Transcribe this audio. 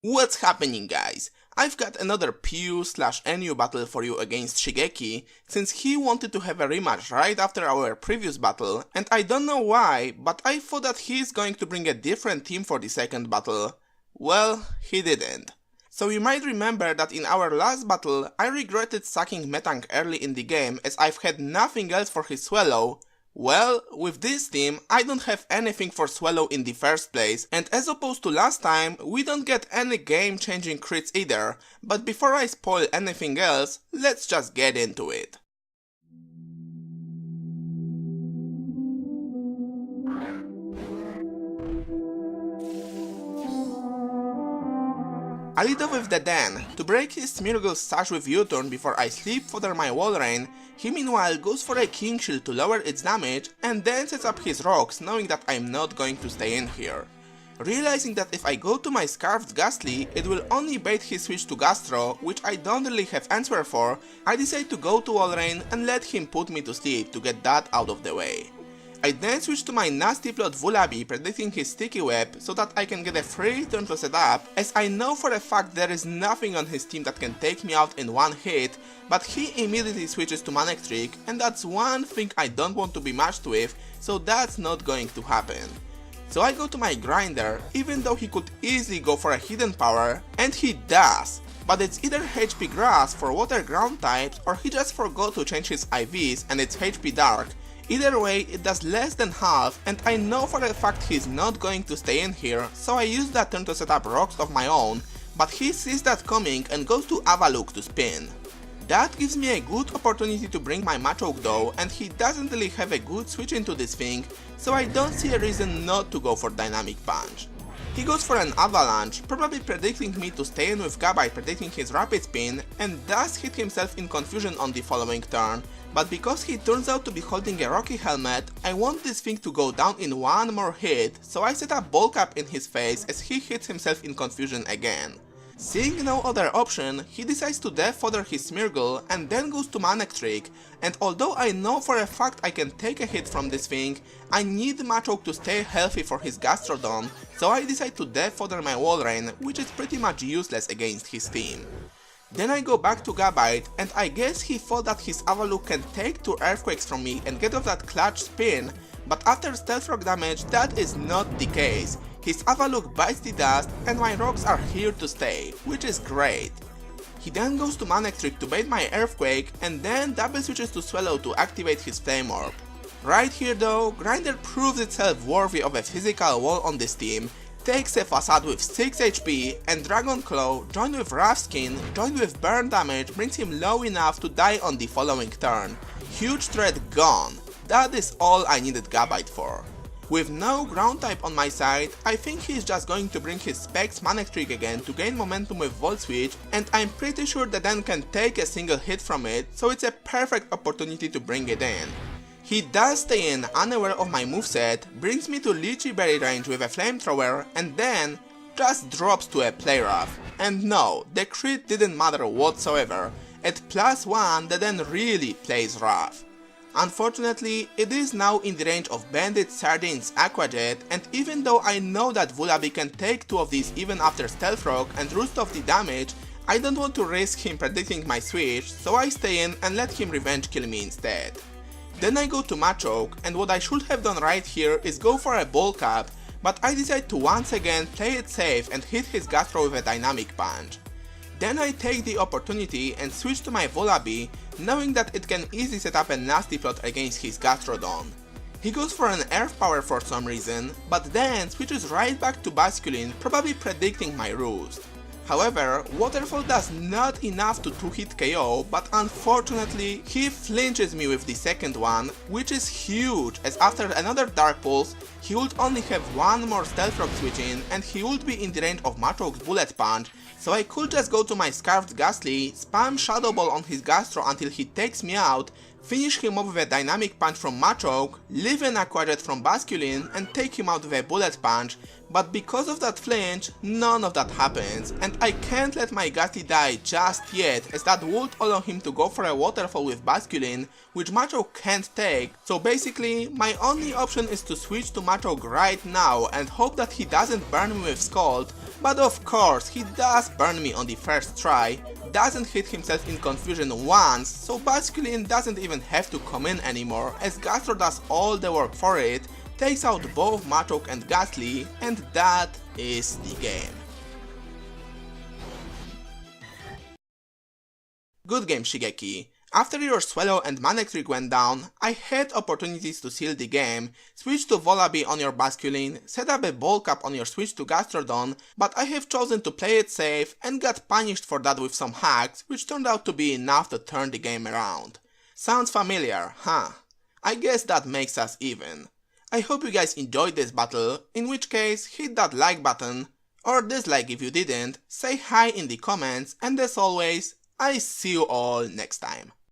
What's happening, guys? I've got another PU/NU battle for you against Shigeki, since he wanted to have a rematch right after our previous battle, and I don't know why, but I thought that he's going to bring a different team for the second battle. Well, he didn't. So you might remember that in our last battle, I regretted sacking Metang early in the game as I've had nothing else for his Swallow. Well, with this team, I don't have anything for Swallow in the first place, and as opposed to last time, we don't get any game-changing crits either, but before I spoil anything else, let's just get into it. I lead off with the Den. To break his Smeargle stash with U-turn before I sleep fodder my Walrein, he meanwhile goes for a King Shield to lower its damage and then sets up his rocks knowing that I'm not going to stay in here. Realizing that if I go to my Scarfed Ghastly, it will only bait his switch to Gastro, which I don't really have answer for, I decide to go to Walrein and let him put me to sleep to get that out of the way. I then switch to my nasty plot Vulabi, predicting his Sticky Web so that I can get a free turn to set up, as I know for a fact there is nothing on his team that can take me out in one hit, but he immediately switches to Manectric, and that's one thing I don't want to be matched with, so that's not going to happen. So I go to my Grinder, even though he could easily go for a hidden power, and he does, but it's either HP Grass for Water Ground types or he just forgot to change his IVs and it's HP Dark. Either way, it does less than half, and I know for a fact he's not going to stay in here, so I use that turn to set up rocks of my own, but he sees that coming and goes to Avaluk to spin. That gives me a good opportunity to bring my Machoke though, and he doesn't really have a good switch into this thing, so I don't see a reason not to go for Dynamic Punch. He goes for an Avalanche, probably predicting me to stay in with Gabite predicting his Rapid Spin, and does hit himself in confusion on the following turn, but because he turns out to be holding a Rocky Helmet, I want this thing to go down in one more hit, so I set up Bulk Up in his face as he hits himself in confusion again. Seeing no other option, he decides to death fodder his Smeargle and then goes to Manectric, and although I know for a fact I can take a hit from this thing, I need Machoke to stay healthy for his Gastrodon, so I decide to death fodder my Walrein, which is pretty much useless against his team. Then I go back to Gabite, and I guess he thought that his Avaluk can take 2 Earthquakes from me and get off that clutch spin, but after Stealth Rock damage that is not the case. His Avaluk bites the dust and my rocks are here to stay, which is great. He then goes to Manectric to bait my Earthquake and then double switches to Swallow to activate his Flame Orb. Right here though, Grinder proves itself worthy of a physical wall on this team, takes a Facade with 6 HP, and Dragon Claw, joined with Rough Skin, joined with burn damage, brings him low enough to die on the following turn. Huge threat gone. That is all I needed Gabite for. With no ground type on my side, I think he's just going to bring his Specs Manectric again to gain momentum with Volt Switch, and I'm pretty sure that then can take a single hit from it, so it's a perfect opportunity to bring it in. He does stay in unaware of my moveset, brings me to Lychee Berry range with a Flamethrower, and then just drops to a Play Rough. And no, the crit didn't matter whatsoever. At +1, the Den really plays rough. Unfortunately, it is now in the range of Bandit, Sardines, Aqua Jet, and even though I know that Vulabi can take 2 of these even after Stealth Rock and roost off the damage, I don't want to risk him predicting my switch, so I stay in and let him revenge kill me instead. Then I go to Machoke, and what I should have done right here is go for a Bulk Up, but I decide to once again play it safe and hit his Gastro with a Dynamic Punch. Then I take the opportunity and switch to my Vulabi, knowing that it can easily set up a nasty plot against his Gastrodon. He goes for an Earth Power for some reason, but then switches right back to Basculin, probably predicting my roost. However, Waterfall does not enough to 2-hit KO, but unfortunately he flinches me with the second one, which is huge as after another Dark Pulse, he would only have one more Stealth Rock switch in and he would be in the range of Machoke's Bullet Punch, so I could just go to my Scarfed Ghastly, spam Shadow Ball on his Gastro until he takes me out, finish him off with a Dynamic Punch from Machoke, leave an Aqua Jet from Basculin and take him out with a Bullet Punch, But because of that flinch, none of that happens, and I can't let my Ghastly die just yet, as that would allow him to go for a waterfall with Basculin, which Macho can't take, so basically my only option is to switch to Macho right now and hope that he doesn't burn me with Scald, but of course he does burn me on the first try, doesn't hit himself in confusion once, so Basculin doesn't even have to come in anymore, as Gastro does all the work for it, takes out both Machoke and Ghastly, and that is the game. Good game, Shigeki. After your Swallow and Manic Trick went down, I had opportunities to seal the game, switch to Volaby on your Basculin, set up a bulk up on your switch to Gastrodon, but I have chosen to play it safe and got punished for that with some hacks, which turned out to be enough to turn the game around. Sounds familiar, huh? I guess that makes us even. I hope you guys enjoyed this battle, in which case hit that like button, or dislike if you didn't, say hi in the comments, and as always, I see you all next time.